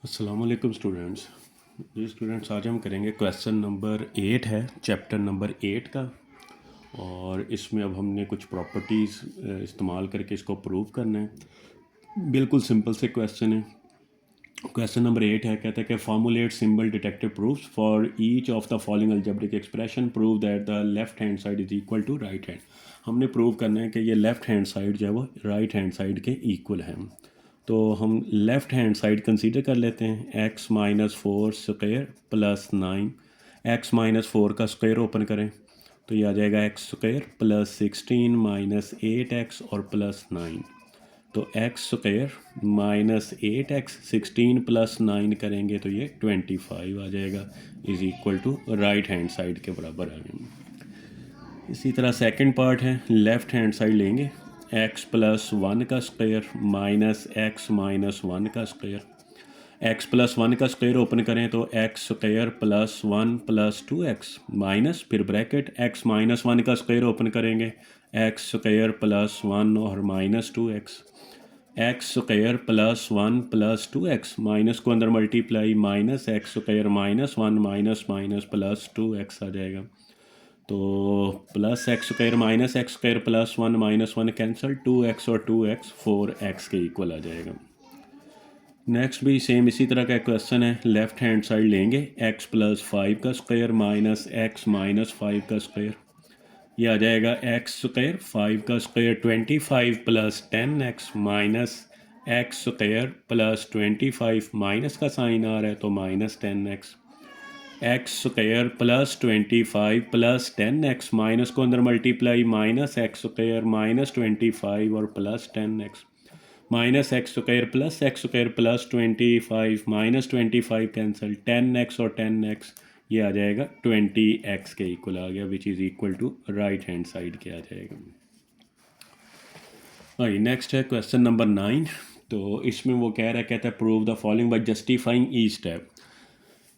अस्सलाम वालेकुम स्टूडेंट्स। जी स्टूडेंट्स, आज हम करेंगे क्वेश्चन नंबर 8 है चैप्टर नंबर 8 का। और इसमें अब हमने कुछ प्रॉपर्टीज़ इस्तेमाल करके इसको प्रूव करना है। बिल्कुल सिंपल से क्वेश्चन है। क्वेश्चन नंबर 8 है, कहता है कि formulate symbol detective proofs for each of the following algebraic expression prove that the left hand side is equal to right hand. हमने प्रूव करना है कि ये लेफ़्ट हैंड साइड जो है वो राइट हैंड साइड के इक्वल है। तो हम लेफ़्ट हैंड साइड कंसीडर कर लेते हैं। X minus four square plus 9। X minus four का स्क्वायर ओपन करें तो ये आ जाएगा x square plus 16 minus 8x और प्लस 9। तो X square minus 8x 16 plus 9 करेंगे तो ये 25 आ जाएगा, is equal to right hand side के बराबर आ गए। इसी तरह सेकंड पार्ट है, लेफ़्ट हैंड साइड लेंगे। एक्स प्लस वन का square minus X minus one का स्क्वायर। एक्स प्लस वन का स्क्वायर ओपन करें तो X square plus one plus 2x minus फिर ब्रैकेट एक्स माइनस वन का स्क्वायर ओपन करेंगे, एक्स स्क्वायर प्लस वन और minus 2x। X square plus one plus 2x minus को अंदर multiply minus x square minus one minus minus plus 2x आ जाएगा। तो plus x square minus x square plus one minus one cancel, 2x और 2x 4x के equal आ जाएगा। Next भी same इसी तरह का क्वेश्चन है, लेफ़्ट हैंड साइड लेंगे। एक्स प्लस फाइव का square minus X minus five का स्क्वायर, ये आ जाएगा एक्स स्क्वायर फाइव का square 25 plus 10x minus x square plus 25 minus का साइन आ रहा है तो minus 10x। X square plus 25 plus 10x minus को अंदर multiply minus x square minus 25 और plus 10x minus x square plus 25 minus 25 cancel, 10x और 10x ये आ जाएगा 20x के इक्वल आ गया, which is equal to right hand side के आ जाएगा। भाई नेक्स्ट है क्वेश्चन नंबर 9। तो इसमें वो कह रहा है, कहता है prove the following bye justifying each step.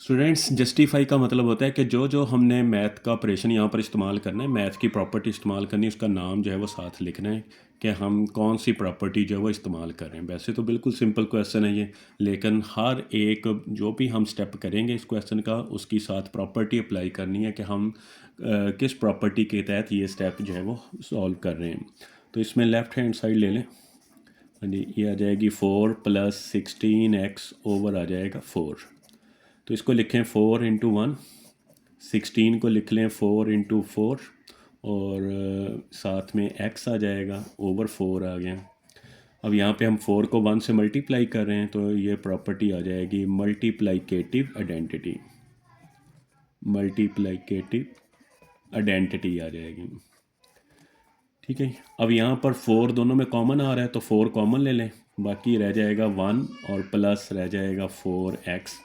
Students, justify का मतलब होता है कि जो जो हमने मैथ का ऑपरेशन यहाँ पर इस्तेमाल करना है, मैथ की प्रॉपर्टी इस्तेमाल करनी है, उसका नाम जो है वो साथ लिखना है कि हम कौन सी प्रॉपर्टी जो है वो इस्तेमाल कर रहे हैं। वैसे तो बिल्कुल सिंपल क्वेश्चन है ये, लेकिन हर एक जो भी हम स्टेप करेंगे इस क्वेश्चन का, उसकी साथ प्रॉपर्टी अप्लाई करनी है कि हम किस प्रॉपर्टी के तहत ये स्टेप जो है वो सॉल्व कर रहे हैं। तो इसमें लेफ़्ट हैंड साइड ले लें। हाँ जी, ये आ जाएगी 4 प्लस 16x ओवर आ जाएगा 4। तो इसको लिखें 4 इंटू 1, 16 को लिख लें 4 इंटू 4 और साथ में x आ जाएगा ओवर 4 आ गया। अब यहाँ पे हम 4 को 1 से मल्टीप्लाई कर रहे हैं तो ये प्रॉपर्टी आ जाएगी मल्टीप्लाइकेटिव आइडेंटिटी। मल्टीप्लाइकेटिव आइडेंटिटी आ जाएगी, ठीक है। अब यहाँ पर 4 दोनों में कॉमन आ रहा है तो 4 कॉमन ले लें, बाकी रह जाएगा 1 और प्लस रह जाएगा 4x।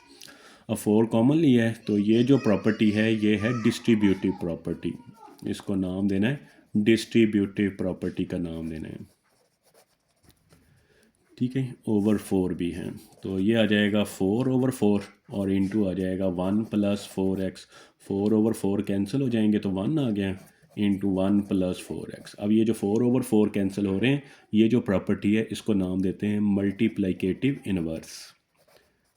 अब 4 कॉमन लिया है तो ये जो प्रॉपर्टी है ये है डिस्ट्रीब्यूटिव प्रॉपर्टी। इसको नाम देना है डिस्ट्रीब्यूटिव प्रॉपर्टी का नाम देना है, ठीक है। ओवर 4 भी है तो ये आ जाएगा 4 ओवर 4 और इंटू आ जाएगा 1 प्लस 4x। 4 ओवर 4 कैंसिल हो जाएंगे तो 1 आ गया, इंटू 1 प्लस 4x। अब ये जो 4 ओवर 4 कैंसिल हो रहे हैं, ये जो प्रॉपर्टी है इसको नाम देते हैं मल्टीप्लिकेटिव इनवर्स,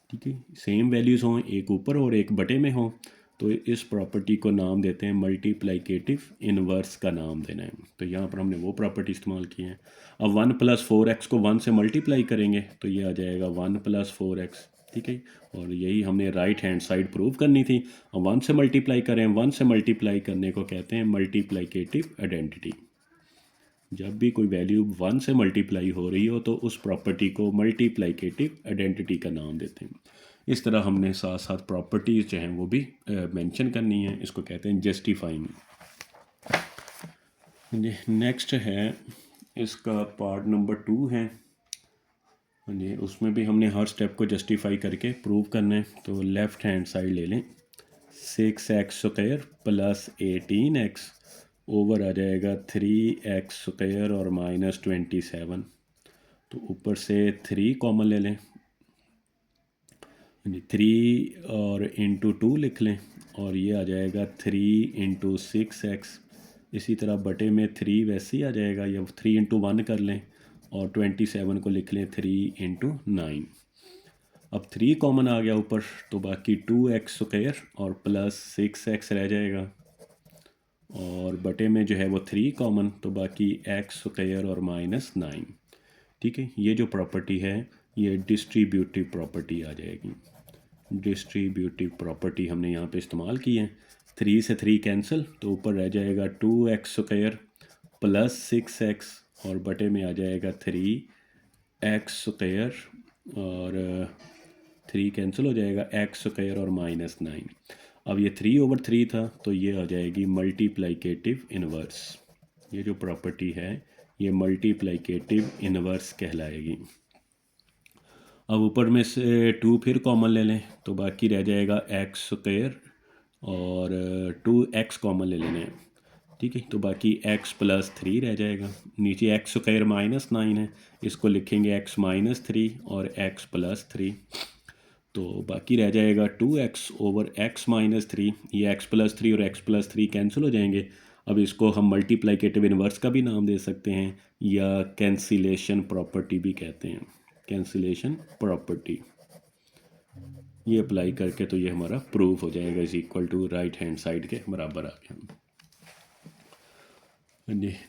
ठीक है। सेम वैल्यूज़ हों, एक ऊपर और एक बटे में हो, तो इस प्रॉपर्टी को नाम देते हैं मल्टीप्लिकेटिव इनवर्स का नाम देना है। तो यहाँ पर हमने वो प्रॉपर्टी इस्तेमाल की है। अब 1 प्लस 4x को 1 से मल्टीप्लाई करेंगे तो ये आ जाएगा 1 प्लस 4x, ठीक है। और यही हमने राइट हैंड साइड प्रूव करनी थी। अब 1 से मल्टीप्लाई करें, 1 से मल्टीप्लाई करने को कहते हैं मल्टीप्लिकेटिव आइडेंटिटी। जब भी कोई वैल्यू 1 से मल्टीप्लाई हो रही हो तो उस प्रॉपर्टी को मल्टीप्लिकेटिव आइडेंटिटी का नाम देते हैं। इस तरह हमने साथ साथ प्रॉपर्टीज़ जो हैं वो भी मेंशन करनी है, इसको कहते हैं जस्टिफाइंग। जी नेक्स्ट है, इसका पार्ट नंबर 2 है। जी उसमें भी हमने हर स्टेप को जस्टिफाई करके प्रूव करना है। तो लेफ़्ट हैंड साइड ले लें, 6x square plus 18x over आ जाएगा 3x स्क्वायर और माइनस 27। तो ऊपर से 3 कॉमन ले लें, 3 और इंटू 2 लिख लें और ये आ जाएगा 3 इंटू 6x। इसी तरह बटे में 3 वैसे ही आ जाएगा, या 3 इंटू 1 कर लें और 27 को लिख लें 3 इंटू 9। अब 3 कॉमन आ गया ऊपर, तो बाकी 2x² और प्लस 6x रह जाएगा, और बटे में जो है वो 3 कॉमन, तो बाकी x² और -9। ठीक है, ये जो प्रॉपर्टी है ये डिस्ट्रीब्यूटिव प्रॉपर्टी आ जाएगी। डिस्ट्रीब्यूटिव प्रॉपर्टी हमने यहाँ पे इस्तेमाल की है। 3 से 3 कैंसिल, तो ऊपर रह जाएगा 2x² प्लस 6x और बटे में आ जाएगा 3x² और 3 कैंसिल हो जाएगा, x² और -9। अब ये 3/3 था, तो ये आ जाएगी मल्टीप्लिकेटिव इन्वर्स। ये जो प्रॉपर्टी है ये मल्टीप्लिकेटिव इन्वर्स कहलाएगी। अब ऊपर में से 2 फिर कॉमन ले लें, तो बाकी रह जाएगा x² और 2x कॉमन ले लेने हैं। ठीक है, तो बाकी x प्लस 3 रह जाएगा। नीचे x² -9 है, इसको लिखेंगे x -3 और x प्लस 3, तो बाकी रह जाएगा 2x ओवर x -3। ये x प्लस 3 और x प्लस 3 कैंसिल हो जाएंगे। अब इसको हम मल्टीप्लिकेटिव इन्वर्स का भी नाम दे सकते हैं या कैंसिलेशन प्रॉपर्टी भी कहते हैं। कैंसिलेशन प्रॉपर्टी ये अप्लाई करके तो ये हमारा प्रूफ हो जाएगा, is equal to right hand side के बराबर आ गया।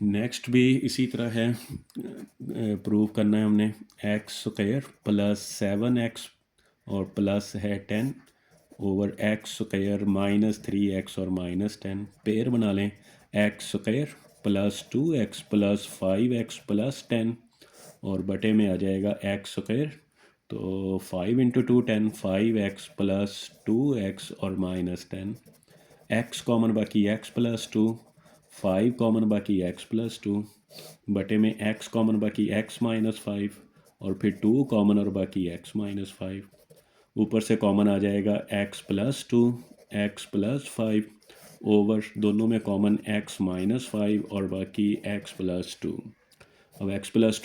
नेक्स्ट भी इसी तरह है, प्रूव करना है हमने। x² प्लस 7x और प्लस है 10 ओवर x² -3x और -10। पेयर बना लें, x² plus 2x plus 5x plus 10 और बटे में आ जाएगा x², तो 5 × 2 10, 5x प्लस 2x और -10। x कॉमन बाकी x प्लस 2, 5 कॉमन बाकी x प्लस 2, बटे में x कॉमन बाकी x -5 और फिर 2 कॉमन और बाकी x -5। ऊपर से कॉमन आ जाएगा x plus 2, x plus 5 over दोनों में कॉमन x -5 और बाकी x प्लस 2। अब x प्लस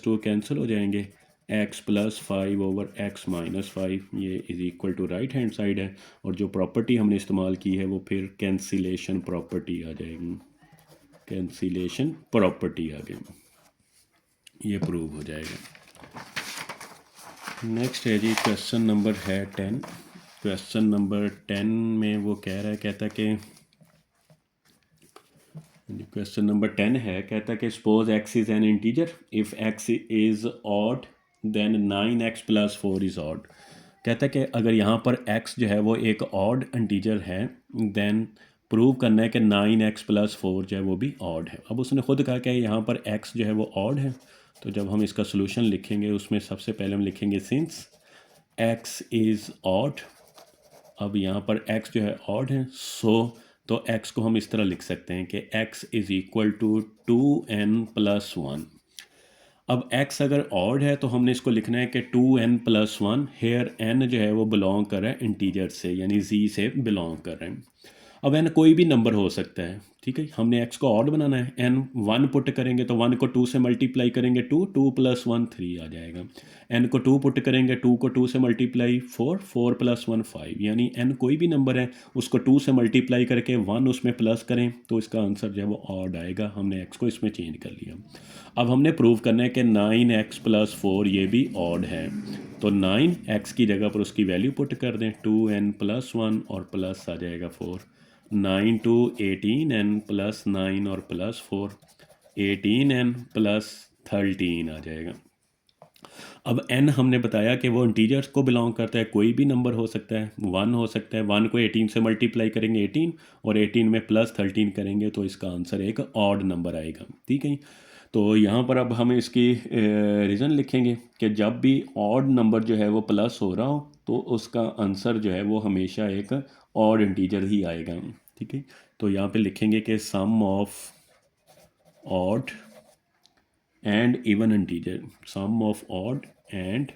2 कैंसिल हो जाएंगे, x प्लस 5 ओवर x -5, ये is equal to right hand side है। और जो प्रॉपर्टी हमने इस्तेमाल की है वो फिर कैंसिलेशन प्रॉपर्टी आ जाएगी। कैंसिलेशन प्रॉपर्टी आ गई, ये प्रूव हो जाएगा। नेक्स्ट है जी क्वेश्चन नंबर है 10। क्वेश्चन नंबर 10 में वो कह रहा है, कहता कि क्वेश्चन नंबर 10 है, कहता कि suppose x is an integer, if x is odd then 9x plus 4 is odd. कहता है कि अगर यहाँ पर x जो है वो एक ऑड इंटीजर है, देन प्रूव करना है कि 9x प्लस 4 जो है वो भी ऑड है। अब उसने खुद कहा कि यहाँ पर x जो है वो ऑड है, तो जब हम इसका सोल्यूशन लिखेंगे उसमें सबसे पहले हम लिखेंगे सिंस x इज़ ऑड। अब यहाँ पर x जो है ऑड है, तो x को हम इस तरह लिख सकते हैं कि x is equal to 2n plus 1। अब x अगर ऑड है तो हमने इसको लिखना है कि 2n प्लस 1, हेयर n जो है वो बिलोंग कर रहा है इंटीजर से, यानी z से बिलोंग कर रहे हैं। अब n कोई भी नंबर हो सकता है, ठीक है। हमने x को ऑड बनाना है, n 1 पुट करेंगे तो 1 को 2 से मल्टीप्लाई करेंगे 2 प्लस 1 3 आ जाएगा। n को 2 पुट करेंगे, 2 को 2 से मल्टीप्लाई 4 प्लस 1 5, यानी n कोई भी नंबर है उसको 2 से मल्टीप्लाई करके 1 उसमें प्लस करें तो इसका आंसर जो है वो ऑड आएगा। हमने x को इसमें चेंज कर लिया। अब हमने प्रूव करना है कि 9x प्लस 4 ये भी ऑड है, तो 9x की जगह पर उसकी वैल्यू पुट कर दें, 2n प्लस 1 और प्लस आ जाएगा 4। 9 to 18n प्लस 9 और प्लस 4, 18n प्लस 13 आ जाएगा। अब n हमने बताया कि वो इंटीजर्स को बिलोंग करता है, कोई भी नंबर हो सकता है, 1 हो सकता है। 1 को 18 से मल्टीप्लाई करेंगे 18 और 18 में प्लस 13 करेंगे तो इसका आंसर एक ऑड नंबर आएगा, ठीक है। तो यहाँ पर अब हम इसकी रीज़न लिखेंगे कि जब भी ऑड नंबर जो है वो प्लस हो रहा हो तो उसका आंसर जो है वो हमेशा एक ऑड इंटीजर ही आएगा, ठीक है। तो यहाँ पे लिखेंगे कि sum of odd and even integer, sum of odd and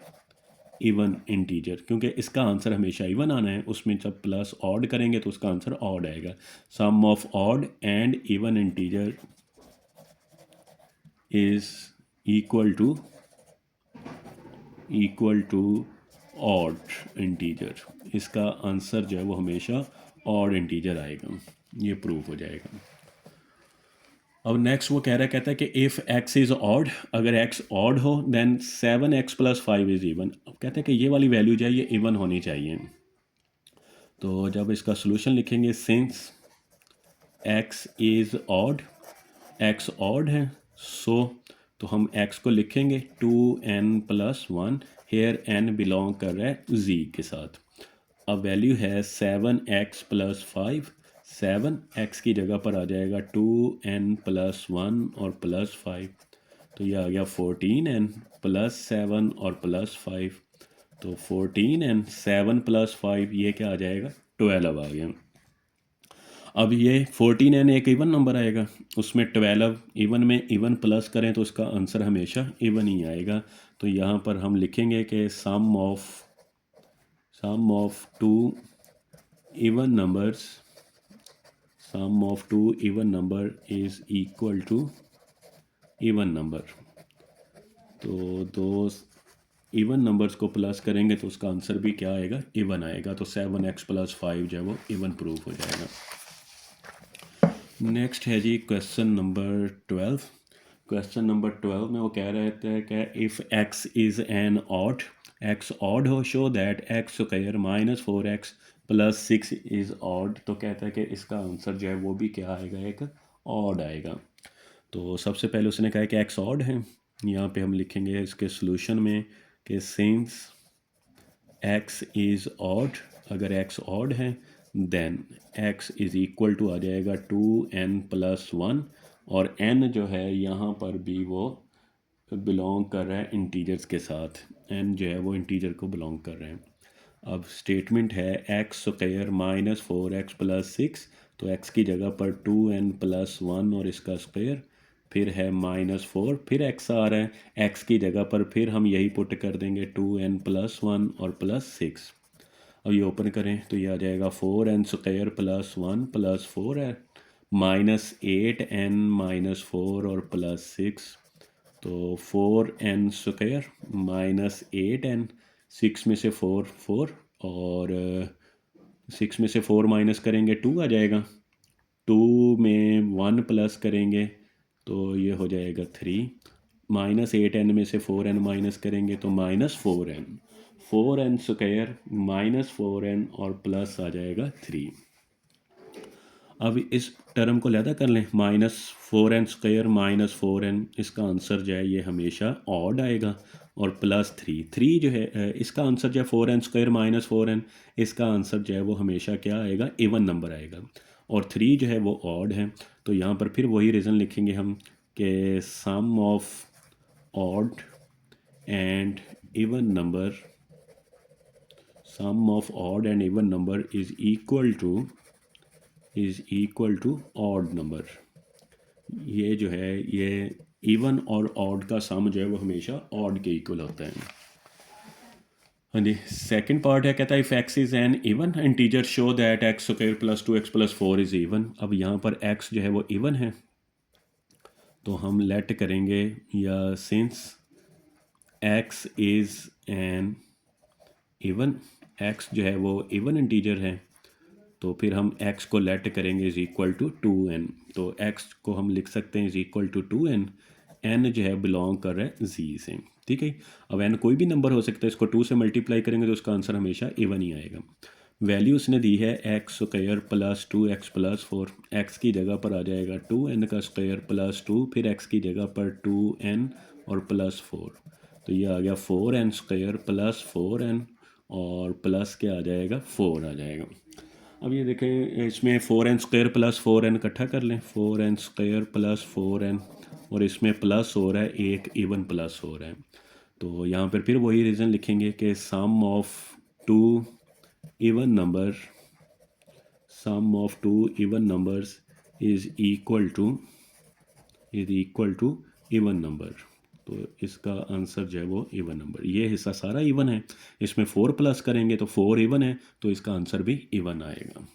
even integer, क्योंकि इसका आंसर हमेशा इवन आना है, उसमें जब प्लस ऑड करेंगे तो उसका आंसर ऑड आएगा। Sum of odd and even integer is equal to odd integer, इसका आंसर जो है वो हमेशा ऑड इंटीजर आएगा, ये प्रूफ हो जाएगा। अब नेक्स्ट वो कहता है कि इफ़ एक्स इज़ ऑड, अगर एक्स ऑड हो देन 7x+5 इज़ इवन। अब कहते हैं कि ये वाली वैल्यू जो है ये इवन होनी चाहिए। तो जब इसका सोल्यूशन लिखेंगे, since X is odd, X odd है, सो तो हम एक्स को लिखेंगे 2n+1, हेयर n बिलोंग कर रहा है z के साथ। अब वैल्यू है 7x+5, 7x की जगह पर आ जाएगा 2n+1 और +5, तो ये आ गया 14n +7 और +5, तो 14n 7 + 5 ये क्या आ जाएगा, 12 आ गया। अब ये 14n एक इवन नंबर आएगा, उसमें 12 इवन में इवन प्लस करें तो उसका आंसर हमेशा इवन ही आएगा। तो यहाँ पर हम लिखेंगे कि sum of two even numbers, sum of two even number is equal to even number. तो दो इवन नंबर्स को प्लस करेंगे तो उसका आंसर भी क्या आएगा, इवन आएगा। तो 7x+5 जो है वो इवन प्रूफ हो जाएगा। नेक्स्ट है जी क्वेश्चन नंबर 12। क्वेश्चन नंबर 12 में वो कह रहे थे कि if X is an odd, X odd हो, show that X square -4x + 6 is odd. तो कहता है कि इसका आंसर जो है वो भी क्या आएगा, एक ऑड आएगा। तो सबसे पहले उसने कहा कि एक्स ऑड है, यहाँ पे हम लिखेंगे इसके सोल्यूशन में कि सिंस एक्स इज़ ऑड, अगर एक्स ऑड है then x is equal to आ जाएगा 2n+1, और n जो है यहाँ पर भी वो बिलोंग कर रहा है इंटीजर्स के साथ, n जो है वो इंटीजर को बिलोंग कर रहे हैं। अब स्टेटमेंट है x स्क्वायर -4x + 6, तो x की जगह पर 2n+1 और इसका स्क्वायर, फिर है -4, फिर x आ रहा है, x की जगह पर फिर हम यही पुट कर देंगे 2n+1 और +6। अब ये ओपन करें तो ये आ जाएगा 4n² + 1 + 4 है, -8n - 4 और +6, तो 4n² -8n, 6 में से 4 4, और 6 में से 4 माइनस करेंगे 2 आ जाएगा, 2 में 1 प्लस करेंगे तो ये हो जाएगा 3, -8n में से 4n माइनस करेंगे तो -4n, 4n² -4n और प्लस आ जाएगा 3। अब इस टर्म को लैदा कर लें, -4n² -4n, इसका आंसर जो है ये हमेशा ऑड आएगा, और +3 जो है इसका आंसर जो है 4n² -4n, इसका आंसर जो है वो हमेशा क्या आएगा, इवन नंबर आएगा, और 3 जो है वो ऑड है। तो यहाँ पर फिर वही रीज़न लिखेंगे हम कि sum of odd and even number, sum of odd and even number is equal to odd number. ये जो है ये इवन और ऑड का सम जो है वो हमेशा ऑड के इक्वल होता है। हाँ जी, सेकंड पार्ट है, कहता है if x is N even integer show that X square + 2x + 4 is even. अब यहाँ पर x जो है वो इवन है, तो हम लेट करेंगे या since x is N even, x जो है वो इवन इंटीजर है, तो फिर हम x को लेट करेंगे इज़ इक्वल टू 2n, तो x को हम लिख सकते हैं is equal to 2n, n जो है बिलोंग कर रहा है z से, ठीक है। अब n कोई भी नंबर हो सकता है, इसको 2 से मल्टीप्लाई करेंगे तो उसका आंसर हमेशा इवन ही आएगा। वैल्यू उसने दी है x² + 2x + 4, x की जगह पर आ जाएगा 2n² + 2, फिर x की जगह पर 2n और +4, तो ये आ गया 4n² + 4n और प्लस क्या आ जाएगा, 4 आ जाएगा। अब ये देखें इसमें 4n² + 4n इकट्ठा कर लें, 4n² + 4n, और इसमें प्लस हो रहा है, एक इवन प्लस हो रहा है, तो यहाँ पर फिर वही रीज़न लिखेंगे कि sum of two even numbers is equal to even number. तो इसका आंसर जो है वो इवन नंबर, ये हिस्सा सारा इवन है, इसमें 4 प्लस करेंगे तो 4 इवन है, तो इसका आंसर भी इवन आएगा।